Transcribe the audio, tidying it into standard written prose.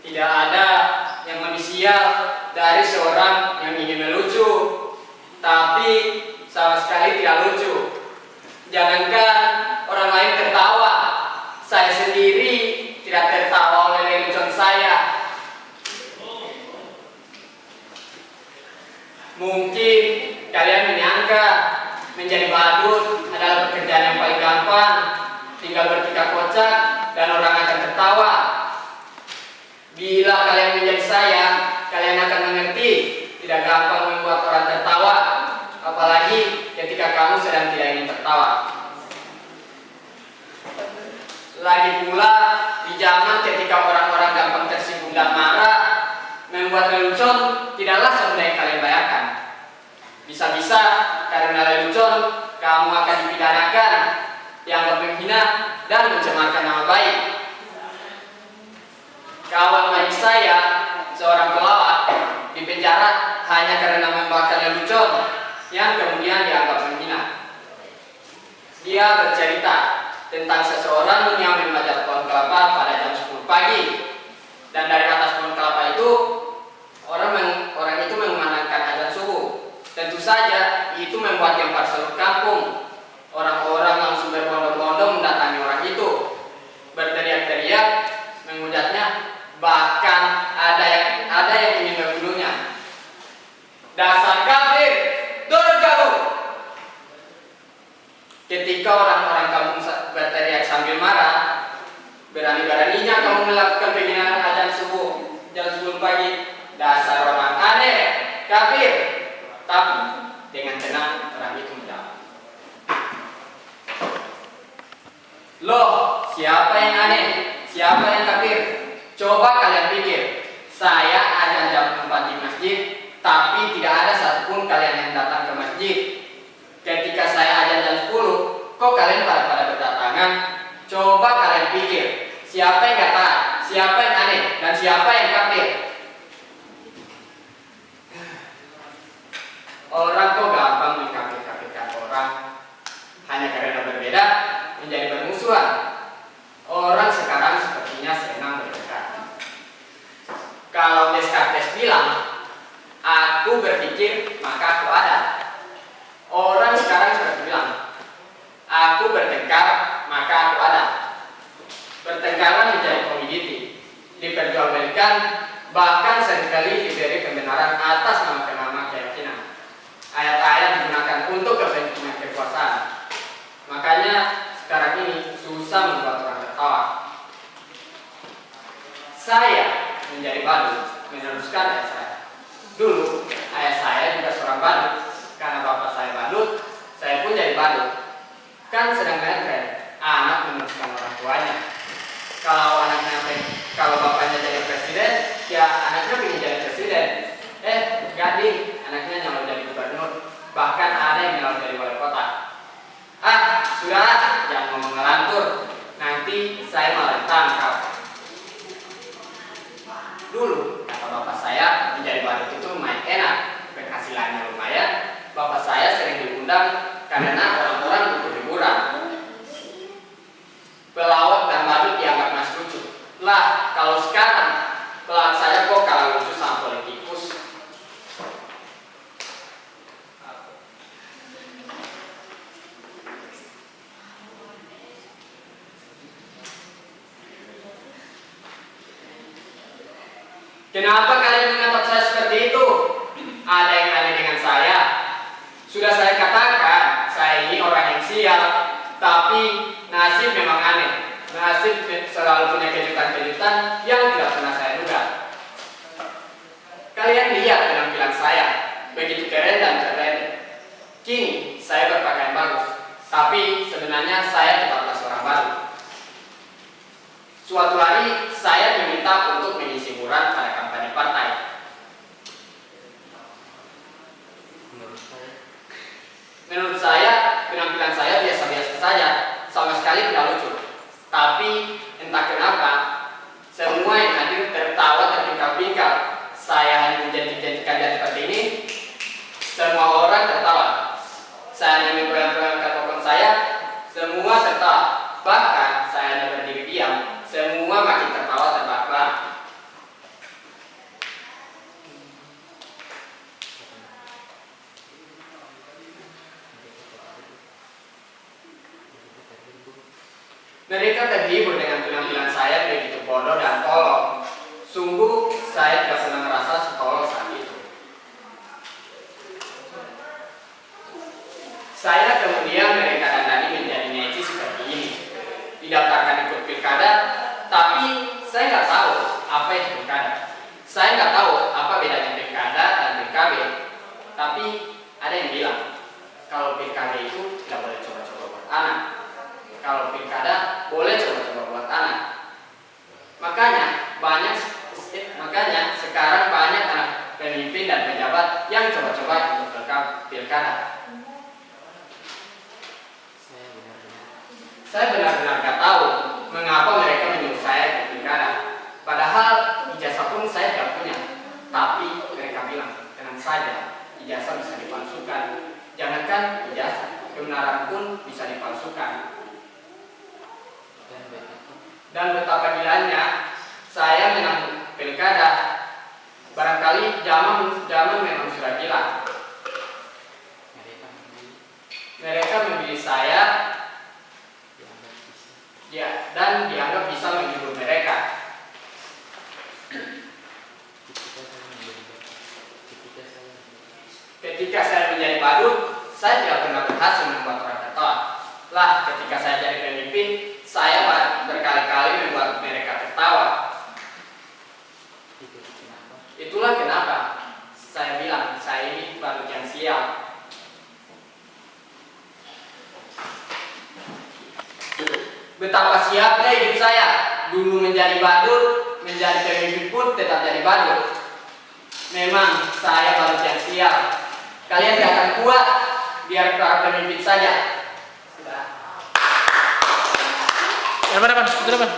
Tidak ada yang manusia dari seorang yang ingin melucu, tapi sama sekali tidak lucu. Jangankan orang lain tertawa, saya sendiri tidak tertawa oleh lelucon saya. Mungkin kalian menyangka menjadi badut adalah pekerjaan yang paling gampang, tinggal bertingkah kocak dan orang akan tertawa. Bila kalian menjadi saya, kalian akan mengerti tidak gampang membuat orang tertawa, apalagi ketika kamu sedang tidak ingin tertawa. Lagi pula, di zaman ketika orang-orang gampang tersinggung dan marah, membuat lelucon tidaklah semudah yang kalian bayangkan. Bisa-bisa karena lelucon, kamu akan dipidanakan, dianggap menghina, dan mencemarkan nama baik. Kawan baik saya, seorang pelawak, dipenjara hanya karena membawakan lelucon yang kemudian dianggap menghina. Dia bercerita tentang seseorang yang membajak pohon kelapa pada jam 10 pagi, dan dari atas pohon kelapa itu orang itu mengumandangkan azan subuh. Tentu saja itu membuat gempar seluruh kampung. Orang-orang langsung berbondong-bondong mendatangi orang itu, berteriak-teriak, menghujatnya, bahkan ada yang ingin membunuhnya. Dasar kafir, dorong kamu! Ketika orang-orang kampung berteriak sambil marah, berani-beraninya kamu melakukan penghinaan azan subuh jam 10 pagi. Dasar orang aneh, kafir. Tapi dengan tenang orang itu menjawab, loh, siapa yang aneh? Siapa yang kafir? Coba kalian pikir, saya azan jam 4 di masjid, tapi tidak ada satupun kalian yang datang ke masjid. Ketika saya azan jam 10, kok kalian pada berdatangan? Coba kalian pikir, siapa yang kata, siapa yang aneh, dan siapa yang kafir? Orang kok gampang mengkafir-kafirkan orang hanya karena berbeda menjadi bermusuhan. Orang sekarang sepertinya senang berdebat. Kalau Descartes bilang, aku berpikir maka aku ada. Orang sekarang seperti bilang, aku bertengkar maka aku ada. Bertengkaran menjadi komoditi, diperjualbelikan, bahkan seringkali diberi pembenaran atas nama keyakinan. Ayat-ayat digunakan untuk kepentingan kekuasaan. Makanya sekarang ini susah membuat orang tertawa. Saya menjadi badut meneruskan ayah saya. Dulu ayah saya juga seorang badut. Karena bapak saya badut, saya pun jadi badut. Kan sedang keren, anak meneruskan orang tuanya. Kalau bapaknya jadi presiden, ya anaknya ingin jadi presiden. Gading, anaknya nyalon jadi gubernur. Bahkan ada yang nyalon jadi wali kota. Sudah, jangan ngomong ngelantur. Nanti saya malah ditangkap. Dulu, kata bapak saya, menjadi badut itu lumayan enak. Penghasilannya lumayan. Bapak saya sering diundang karena orang-orang butuh hiburan. Pelawak dan badut dianggap mas lucu. Lah, kalau sekarang, pelawak saya kok kalah lucu sama politikus. Kenapa kalian menganggap saya seperti itu? Ada yang aneh dengan saya. Sudah saya katakan, saya ini orang yang sial, tapi nasib memang aneh. Nasib selalu punya kejutan-kejutan yang tidak pernah saya duga. Kalian lihat penampilan saya, begitu keren dan keren. Kini saya berpakaian bagus, tapi sebenarnya saya tetaplah seorang baru. Suatu hari saya diminta untuk mengisi muran pada kampanye partai. Menurut saya, penampilan saya biasa-biasa saja, sama sekali tidak lucu. Tapi entah kenapa, semua yang hadir tertawa terpingkal-pingkal. Saya hanya menjanjikan dia seperti ini, semua orang tertawa. Saya hanya menggoyang-goyangkan pokok saya, semua tertawa. Bahkan saya hanya berdiri diam, semua makin tertawa terbahak-bahak. Mereka terhibur dengan penampilan saya begitu bodoh dan tolol. Sungguh saya tidak pernah merasa setolol saat itu. Saya kemudian mereka dandani menjadi necis seperti ini. Didaftarkan ikut pilkada, tapi saya nggak tahu apa itu pilkada. Saya nggak tahu apa bedanya pilkada dan PKB. Tapi ada yang bilang kalau pilkada itu tidak boleh coba-coba buat anak. Kalau pilkada boleh coba-coba buat anak. Makanya sekarang banyak anak pemimpin dan pejabat yang coba-coba ikut pilkada. Saya benar-benar gak tahu mengapa mereka menyuruh saya ikut pilkada. Padahal ijazah pun saya tidak punya. Tapi mereka bilang, tenang saja, ijazah bisa dipalsukan. Jangankan ijazah, kebenaran pun bisa dipalsukan. Dan betapa gilanya saya menang pilkada. Barangkali zaman memang sudah gila. Mereka memilih saya, ya, dan dianggap bisa menghibur mereka. Ketika saya menjadi badut, saya tidak pernah berhasil membuat orang tertawa. Lah, ketika saya jadi pemimpin, saya berkali-kali membuat mereka tertawa. Itulah kenapa saya bilang saya ini badut yang sial. Betapa siapnya hidup saya. Dulu menjadi badut, menjadi pemimpin pun tetap jadi badut. Memang saya badut yang sial. Kalian tidak akan kuat, biar para pemimpin saja. Sudah. Depan.